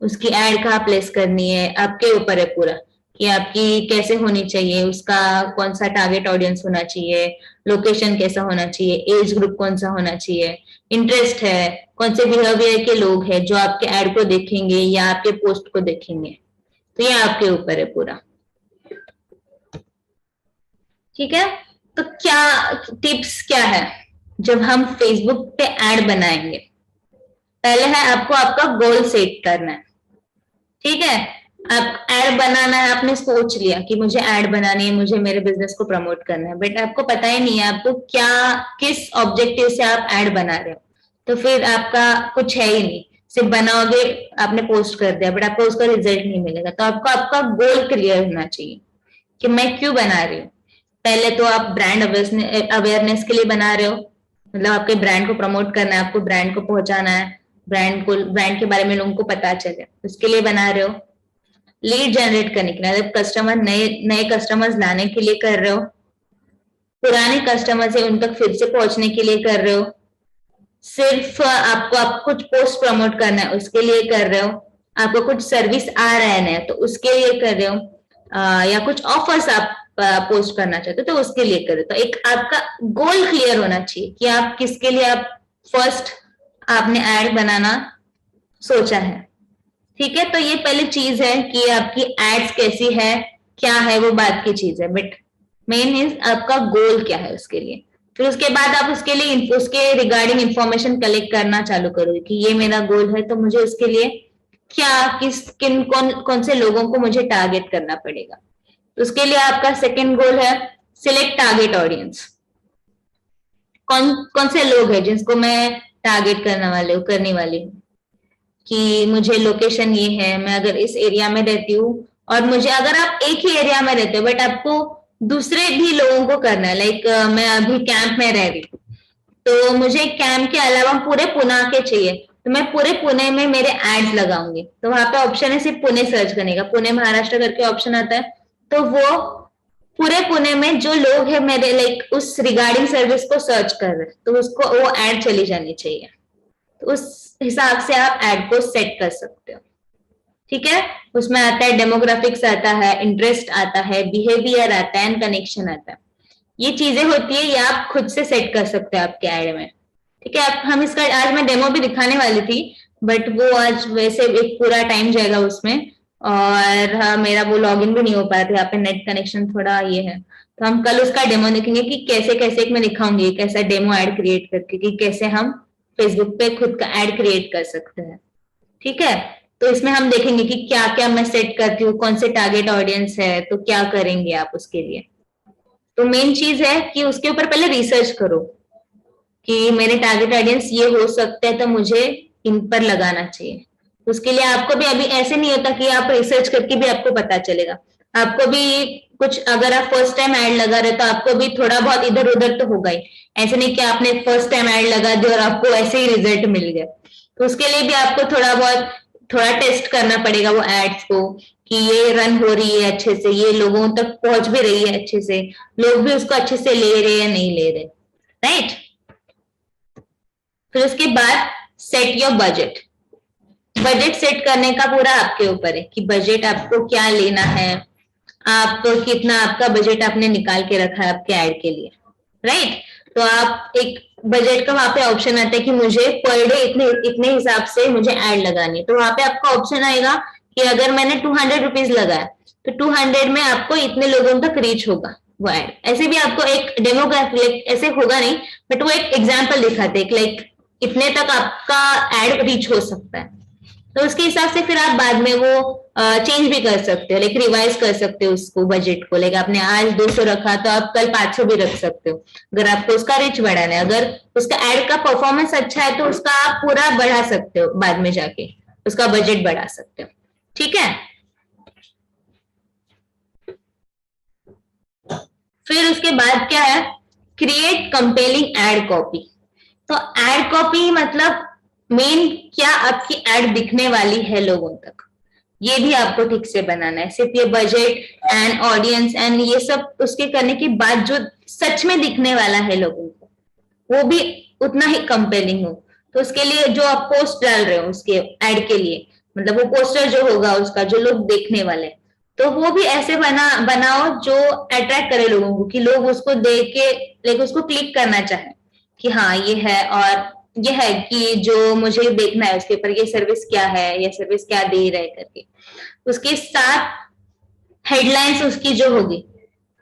उसकी एड कहाँ प्लेस करनी है आपके ऊपर है पूरा, कि आपकी कैसे होनी चाहिए, उसका कौन सा टारगेट ऑडियंस होना चाहिए, लोकेशन कैसा होना चाहिए, एज ग्रुप कौन सा होना चाहिए, इंटरेस्ट है, कौन से बिहेवियर के लोग हैं जो आपके एड को देखेंगे या आपके पोस्ट को देखेंगे। तो ये आपके ऊपर है पूरा। ठीक है, तो क्या टिप्स क्या है जब हम फेसबुक पे ऐड बनाएंगे? पहले है आपको आपका गोल सेट करना है। ठीक है, आप ऐड बनाना है, आपने सोच लिया कि मुझे ऐड बनानी है, मुझे मेरे बिजनेस को प्रमोट करना है, बट आपको पता ही नहीं है आपको क्या, किस ऑब्जेक्टिव से आप ऐड बना रहे हो, तो फिर आपका कुछ है ही नहीं। सिर्फ बनाओगे, आपने पोस्ट कर दिया बट आपको उसका रिजल्ट नहीं मिलेगा। तो आपको आपका गोल क्लियर होना चाहिए कि मैं क्यों बना रही हूँ। पहले तो आप ब्रांड अवेयरनेस के लिए बना रहे हो, मतलब आपके ब्रांड को प्रमोट करना है, आपको ब्रांड को पहुंचाना है, ब्रांड के बारे में लोगों को पता चले, उसके लिए बना रहे हो। लीड जनरेट करने के लिए, मतलब कस्टमर, नए नए कस्टमर्स लाने के लिए कर रहे हो, पुराने कस्टमर से उन तक फिर से पहुंचने के लिए कर रहे हो, सिर्फ आपको कुछ पोस्ट प्रमोट करना है उसके लिए कर रहे हो, आपको कुछ सर्विस आ रहा है नया तो उसके लिए कर रहे हो, या कुछ ऑफर्स आप पोस्ट करना चाहते हो तो उसके लिए कर रहे हो। तो एक आपका गोल क्लियर होना चाहिए कि आप किसके लिए आप फर्स्ट आपने ऐड बनाना सोचा है। ठीक है, तो ये पहली चीज है कि आपकी एड्स कैसी है, क्या है, वो बात की चीज है, बट मेन इज आपका गोल क्या है उसके लिए। फिर उसके बाद आप उसके लिए उसके रिगार्डिंग इंफॉर्मेशन कलेक्ट करना चालू करोगे कि ये मेरा गोल है, तो मुझे उसके लिए क्या, कौन से लोगों को मुझे टारगेट करना पड़ेगा। तो उसके लिए आपका सेकेंड गोल है सिलेक्ट टारगेट ऑडियंस। कौन कौन से लोग हैं जिसको मैं टारगेट करने वाली हूँ, कि मुझे लोकेशन ये है, मैं अगर इस एरिया में रहती हूँ, और मुझे, अगर आप एक ही एरिया में रहते हो बट आपको दूसरे भी लोगों को करना है, लाइक मैं अभी कैंप में रह रही हूँ तो मुझे कैंप के अलावा पूरे पुणे के चाहिए, तो मैं पूरे पुणे में मेरे एड्स लगाऊंगी। तो वहां पे ऑप्शन है सिर्फ पुणे सर्च करने का, पुणे महाराष्ट्र करके ऑप्शन आता है, तो वो पूरे पुणे में जो लोग हैं मेरे लाइक उस रिगार्डिंग सर्विस को सर्च कर रहे हैं तो उसको वो एड चली जानी चाहिए। तो उस हिसाब से आप एड को सेट कर सकते हो। ठीक है, उसमें आता है डेमोग्राफिक्स, आता है इंटरेस्ट, आता है बिहेवियर, आता है एंड कनेक्शन आता है। ये चीजें होती है, ये आप खुद से सेट कर सकते हो आपके एड में। ठीक है, हम इसका आज मैं डेमो भी दिखाने वाली थी बट वो आज वैसे एक पूरा टाइम जाएगा उसमें, और हाँ, मेरा वो लॉगिन भी नहीं हो पाया था, यहाँ पे नेट कनेक्शन थोड़ा ये है, तो हम कल उसका डेमो देखेंगे कि कैसे कैसे, एक मैं दिखाऊंगी कैसा डेमो ऐड क्रिएट करके कि कैसे हम फेसबुक पे खुद का ऐड क्रिएट कर सकते हैं। ठीक है, तो इसमें हम देखेंगे कि क्या क्या मैं सेट करती हूँ, कौन से टारगेट ऑडियंस है, तो क्या करेंगे आप उसके लिए। तो मेन चीज है कि उसके ऊपर पहले रिसर्च करो कि मेरे टारगेट ऑडियंस ये हो सकते हैं तो मुझे इन पर लगाना चाहिए। उसके लिए आपको भी अभी ऐसे नहीं होता कि आप रिसर्च करके भी आपको पता चलेगा, आपको भी कुछ, अगर आप फर्स्ट टाइम ऐड लगा रहे तो आपको भी थोड़ा बहुत इधर उधर तो होगा ही। ऐसे नहीं कि आपने फर्स्ट टाइम ऐड लगा दिया और आपको ऐसे ही रिजल्ट मिल गया। तो उसके लिए भी आपको थोड़ा टेस्ट करना पड़ेगा वो एड्स को कि ये रन हो रही है अच्छे से, ये लोगों तक पहुंच भी रही है अच्छे से, लोग भी उसको अच्छे से ले रहे या नहीं ले रहे। राइट, फिर उसके बाद set your budget. Budget set करने का पूरा आपके ऊपर है कि बजट आपको क्या लेना है, आप कितना आपका बजट आपने निकाल के रखा है आपके ऐड के लिए। राइट, तो आप एक बजट का वहां पे ऑप्शन आता है कि मुझे पर डे इतने इतने हिसाब से मुझे ऐड लगानी है, तो वहां पे आपका ऑप्शन आएगा कि अगर मैंने 200 रुपीज लगाया तो 200 में आपको इतने लोगों तक रीच होगा वो ऐड। ऐसे भी आपको एक डेमोग्राफिक ऐसे होगा नहीं बट वो एक एग्जाम्पल दिखाते हैं, लाइक इतने तक आपका ऐड रीच हो सकता है। तो उसके हिसाब से फिर आप बाद में वो चेंज भी कर सकते हो, लाइक रिवाइज कर सकते हो उसको बजट को, लाइक आपने आज 200 रखा तो आप कल 500 भी रख सकते हो अगर आपको उसका रिच बढ़ाना है। अगर उसका एड का परफॉर्मेंस अच्छा है तो उसका आप पूरा बढ़ा सकते हो, बाद में जाके उसका बजट बढ़ा सकते हो। ठीक है, फिर उसके बाद क्या है, क्रिएट कंपेलिंग एड कॉपी। तो एड कॉपी मतलब मेन क्या, आपकी एड दिखने वाली है लोगों तक, ये भी आपको ठीक से बनाना है। सिर्फ ये बजट एंड ऑडियंस एंड ये सब उसके करने के बाद जो सच में दिखने वाला है लोगों को वो भी उतना ही कंपेलिंग हो। तो उसके लिए जो आप पोस्ट डाल रहे हो उसके एड के लिए, मतलब वो पोस्टर जो होगा उसका जो लोग देखने वाले, तो वो भी ऐसे बनाओ जो अट्रैक्ट करे लोगों को, कि लोग उसको देख के लाइक उसको क्लिक करना चाहे कि हाँ ये है, और ये है कि जो मुझे देखना है उसके ऊपर, ये सर्विस क्या है, ये सर्विस क्या दे रहा है करके। उसके साथ हेडलाइंस उसकी जो होगी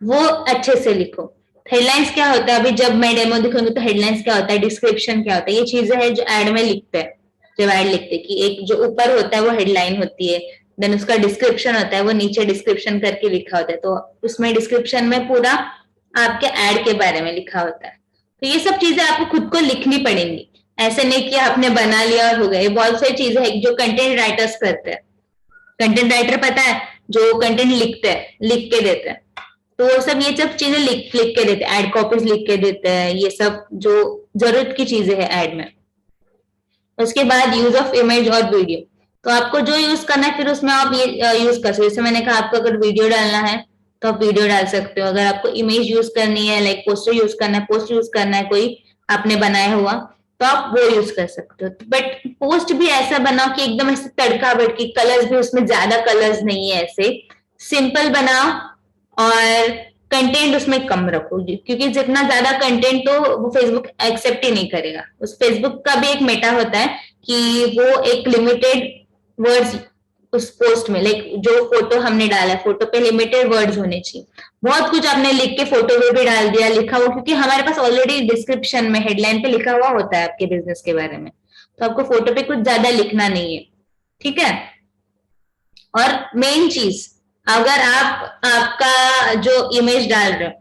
वो अच्छे से लिखो। हेडलाइंस क्या होता है, अभी जब मैं डेमो दिखाऊंगी तो हेडलाइंस क्या होता है, डिस्क्रिप्शन क्या होता है, ये चीजें हैं जो एड में लिखते हैं। जब एड लिखते हैं कि एक जो ऊपर होता है वो हेडलाइन होती है, देन उसका डिस्क्रिप्शन होता है, वो नीचे डिस्क्रिप्शन करके लिखा होता है, तो उसमें डिस्क्रिप्शन में पूरा आपके एड के बारे में लिखा होता है। तो ये सब चीजें आपको खुद को लिखनी पड़ेंगी, ऐसे नहीं कि आपने बना लिया और हो गया। ये बहुत सारी चीजें हैं जो कंटेंट राइटर्स करते हैं। कंटेंट राइटर पता है, जो कंटेंट लिखते हैं, लिख के देते हैं, तो वो सब ये सब चीजें लिख लिख के देते हैं, एड कॉपीज लिख के देते हैं, ये सब जो जरूरत की चीजें हैं एड में। उसके बाद यूज ऑफ इमेज और वीडियो, तो आपको जो यूज करना है फिर उसमें आप ये यूज कर सकते हो। जैसे मैंने कहा, आपको अगर वीडियो डालना है तो आप वीडियो डाल सकते हो, अगर आपको इमेज यूज करनी है, लाइक पोस्टर यूज करना है, पोस्ट यूज करना है कोई आपने बनाया हुआ, तो आप वो यूज कर सकते हो। बट पोस्ट भी ऐसा बनाओ कि एकदम ऐसे तड़का भड़की, कलर्स भी उसमें ज्यादा कलर्स नहीं है, ऐसे सिंपल बनाओ, और कंटेंट उसमें कम रखो, क्योंकि जितना ज्यादा कंटेंट तो वो फेसबुक एक्सेप्ट ही नहीं करेगा। उस फेसबुक का भी एक मेटा होता है कि वो एक लिमिटेड वर्ड्स उस पोस्ट में, लाइक जो फोटो हमने डाला है, फोटो पे लिमिटेड वर्ड्स होने चाहिए। बहुत कुछ आपने लिख के फोटो में भी डाल दिया, लिखा हुआ, क्योंकि हमारे पास ऑलरेडी डिस्क्रिप्शन में हेडलाइन पे लिखा हुआ होता है आपके बिजनेस के बारे में, तो आपको फोटो पे कुछ ज्यादा लिखना नहीं है, ठीक है। और मेन चीज, अगर आप आपका जो इमेज डाल रहे हो,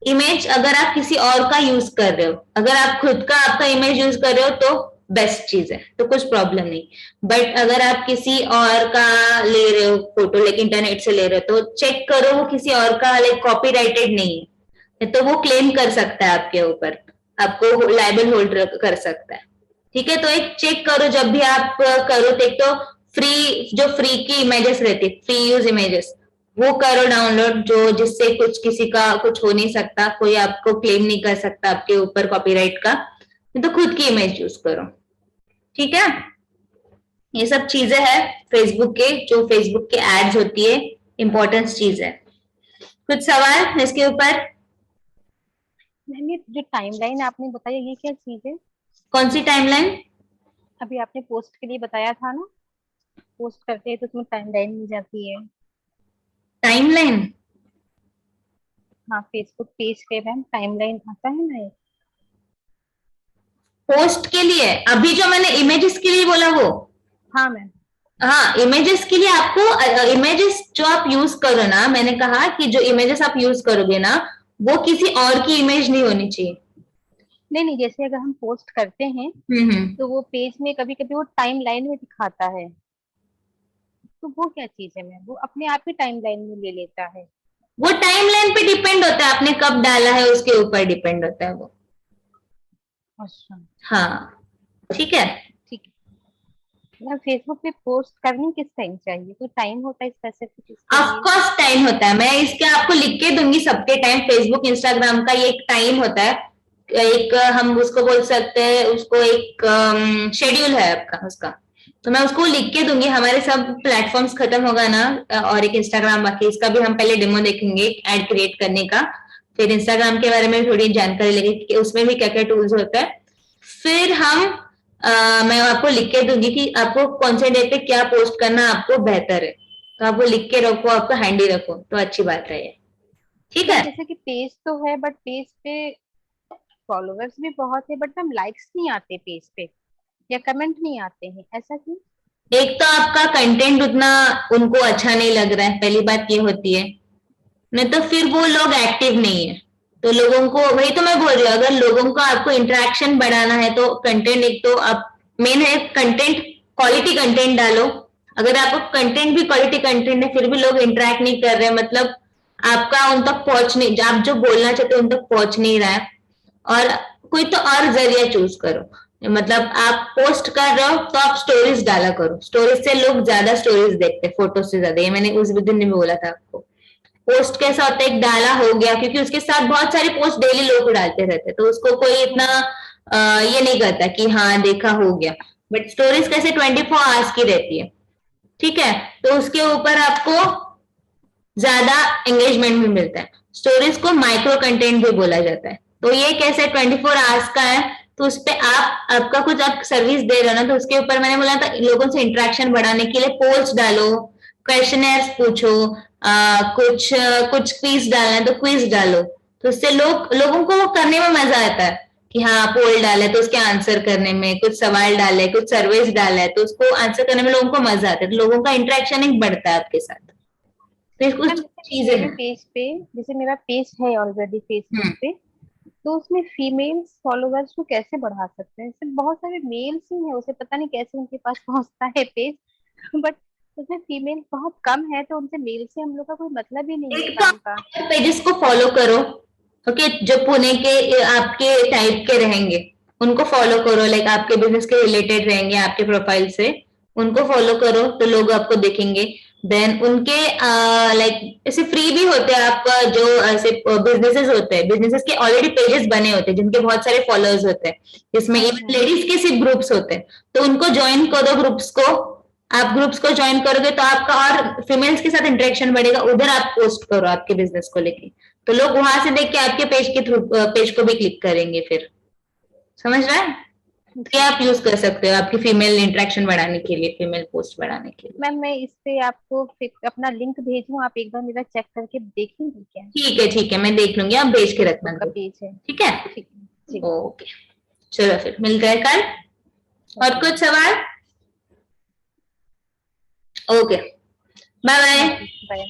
इमेज अगर आप किसी और का यूज कर रहे हो, अगर आप खुद का आपका इमेज यूज कर रहे हो तो बेस्ट चीज है, तो कुछ प्रॉब्लम नहीं। बट अगर आप किसी और का ले रहे हो फोटो, लाइक इंटरनेट से ले रहे हो, तो चेक करो वो किसी और का लाइक कॉपीराइटेड नहीं है, तो वो क्लेम कर सकता है आपके ऊपर, आपको लाइबल होल्ड कर सकता है, ठीक है। तो एक चेक करो जब भी आप करो, तो एक तो फ्री, जो फ्री की इमेजेस रहती है, फ्री यूज इमेजेस, वो करो डाउनलोड, जो जिससे कुछ किसी का कुछ हो नहीं सकता, कोई आपको क्लेम नहीं कर सकता आपके ऊपर कॉपीराइट का, तो खुद की इमेज यूज करो, ठीक है। ये सब चीजें हैं फेसबुक के, जो फेसबुक के एड्स होती है, इंपॉर्टेंट चीज है। कुछ सवाल इसके ऊपर? मैंने जो टाइमलाइन आपने बताया, ये क्या चीज है? कौन सी टाइमलाइन? अभी आपने पोस्ट के लिए बताया था ना, पोस्ट करते हैं तो उसमें टाइमलाइन मिल जाती है। टाइमलाइन? हाँ, फेसबुक पेज पे मैम टाइमलाइन आता है ना। पोस्ट के लिए? अभी जो मैंने इमेजेस के लिए बोला वो? हाँ मैम। हाँ, इमेजेस के लिए आपको इमेजेस जो आप यूज करो ना, मैंने कहा कि जो इमेजेस आप यूज करोगे ना, वो किसी और की इमेज नहीं होनी चाहिए। नहीं नहीं, जैसे अगर हम पोस्ट करते हैं हम्म। तो वो पेज में कभी कभी वो टाइम लाइन में दिखाता है, तो वो क्या चीज है मैम? वो अपने आप ही टाइम लाइन में ले लेता है? वो टाइमलाइन पे डिपेंड होता है, आपने कब डाला है उसके ऊपर डिपेंड होता है वो। अच्छा। हाँ, ठीक है। ठीक है मैम। फेसबुक पे पोस्ट करनी किस टाइम चाहिए? कोई टाइम होता है स्पेसिफिक इसके ऑफ लिए? कोर्स टाइम होता है, मैं इसके आपको लिख के दूंगी सबके टाइम। फेसबुक इंस्टाग्राम का ये एक टाइम होता है, एक हम उसको बोल सकते हैं, उसको एक शेड्यूल है आपका उसका, तो मैं उसको लिख के दूंगी। हमारे सब प्लेटफॉर्म्स खत्म होगा ना, और एक इंस्टाग्राम बाकी, इसका भी हम पहले डेमो देखेंगे एड क्रिएट करने का, फिर इंस्टाग्राम के बारे में थोड़ी जानकारी लेंगे कि उसमें भी क्या क्या टूल्स होता है, फिर हम मैं आपको लिख के दूंगी कि आपको कौन से डे पे क्या पोस्ट करना आपको बेहतर है, तो आप वो लिख के रखो, आपको हैंडी रखो, तो अच्छी बात है ये, ठीक मैम है। जैसे कि पेज तो है, बट पेज पे फॉलोअर्स भी बहुत है, बट मैम लाइक्स नहीं आते पेज पे, या कमेंट नहीं आते हैं, ऐसा क्यों? एक तो आपका कंटेंट उतना उनको अच्छा नहीं लग रहा है, पहली बात ये होती है, नहीं तो फिर वो लोग एक्टिव नहीं है, तो लोगों को, वही तो मैं बोल रही हूँ, अगर लोगों को आपको इंटरेक्शन बढ़ाना है तो कंटेंट, एक तो आप मेन है कंटेंट, क्वालिटी कंटेंट डालो। अगर आपको कंटेंट भी क्वालिटी कंटेंट है फिर भी लोग इंटरेक्ट नहीं कर रहे, मतलब आपका उन तक पहुंच नहीं, आप जो बोलना चाहते हो उन तक पहुंच नहीं रहा है, और कोई तो और जरिया चूज करो। मतलब आप पोस्ट कर रहे हो तो आप स्टोरीज डाला करो, स्टोरीज से लोग ज्यादा स्टोरीज देखते हैं फोटो से ज्यादा, ये मैंने उस दिन भी बोला था आपको। पोस्ट कैसा होता है, एक डाला हो गया, क्योंकि उसके साथ बहुत सारी पोस्ट डेली लोग डालते रहते हैं, तो उसको कोई इतना ये नहीं करता कि हाँ देखा हो गया। बट स्टोरीज कैसे 24 आवर्स की रहती है, ठीक है, तो उसके ऊपर आपको ज्यादा एंगेजमेंट भी मिलता है। स्टोरीज को माइक्रो कंटेंट भी बोला जाता है। तो ये कैसे 24 आवर्स का है, तो उस पे आप आपका कुछ आप सर्विस दे रहे हो ना, तो उसके ऊपर मैंने बोला था लोगों से इंटरेक्शन बढ़ाने के लिए पोल्स डालो, क्वेश्चनर्स पूछो, कुछ क्विज डालना है तो क्विज डालो, तो उससे लोगों को वो करने में मजा आता है कि हाँ पोल डाला है तो उसके आंसर करने में, कुछ सवाल डाले, कुछ सर्वेस डाला है तो उसको आंसर करने में लोगों को मजा आता है, तो लोगों का इंटरेक्शन एक बढ़ता है आपके साथ। तो ये कुछ मैम चीजें मेरे हैं। पेज पे, जैसे मेरा पेज है ऑलरेडी फेसबुक हम्म। पे, तो उसमें फीमेल्स फॉलोवर्स को कैसे बढ़ा सकते हैं? सिर्फ बहुत सारे मेल्स ही हैं, उसे पता नहीं कैसे उनके पास पहुंचता है पेज, बट उसमें फीमेल बहुत कम है, तो उनसे मेल से हम लोग का कोई मतलब ही नहीं है एक तो काम का। आप पेजेस को फॉलो करो, ओके, जो पुणे के आपके टाइप के रहेंगे उनको फॉलो करो, लाइक आपके बिजनेस के रिलेटेड रहेंगे आपके प्रोफाइल से, उनको फॉलो करो तो लोग आपको देखेंगे। देन उनके लाइक ऐसे फ्री भी होते हैं आपका, जो ऐसे बिजनेसेस होते हैं, बिजनेसेस के ऑलरेडी पेजेस बने होते हैं जिनके बहुत सारे फॉलोअर्स होते हैं, जिसमें इवन हम्म। लेडीज के सिर्फ ग्रुप्स होते हैं, तो उनको ज्वाइन करो ग्रुप्स को। आप ग्रुप्स को ज्वाइन करोगे तो आपका और फीमेल्स के साथ इंटरेक्शन बढ़ेगा, उधर आप पोस्ट करो आपके बिजनेस को लेके, तो लोग वहां से देख के आपके पेज के थ्रू पेज को भी क्लिक करेंगे फिर। समझ रहा है? तो ये जी। आप यूज कर सकते हो आपकी फीमेल इंटरेक्शन बढ़ाने के लिए, फीमेल पोस्ट बढ़ाने के लिए। मैम मैं इस पे आपको अपना लिंक भेजूं, आप एक बार मेरा चेक करके देखेंगे क्या? ठीक है, मैं देख लूंगी, आप भेज के रखना फेसबुक का ग्रुप। पेज है। ठीक है। ठीक है जी। ओके, चलो फिर मिलते हैं कल। और ओके। कुछ सवाल? Okay, bye bye. बाय।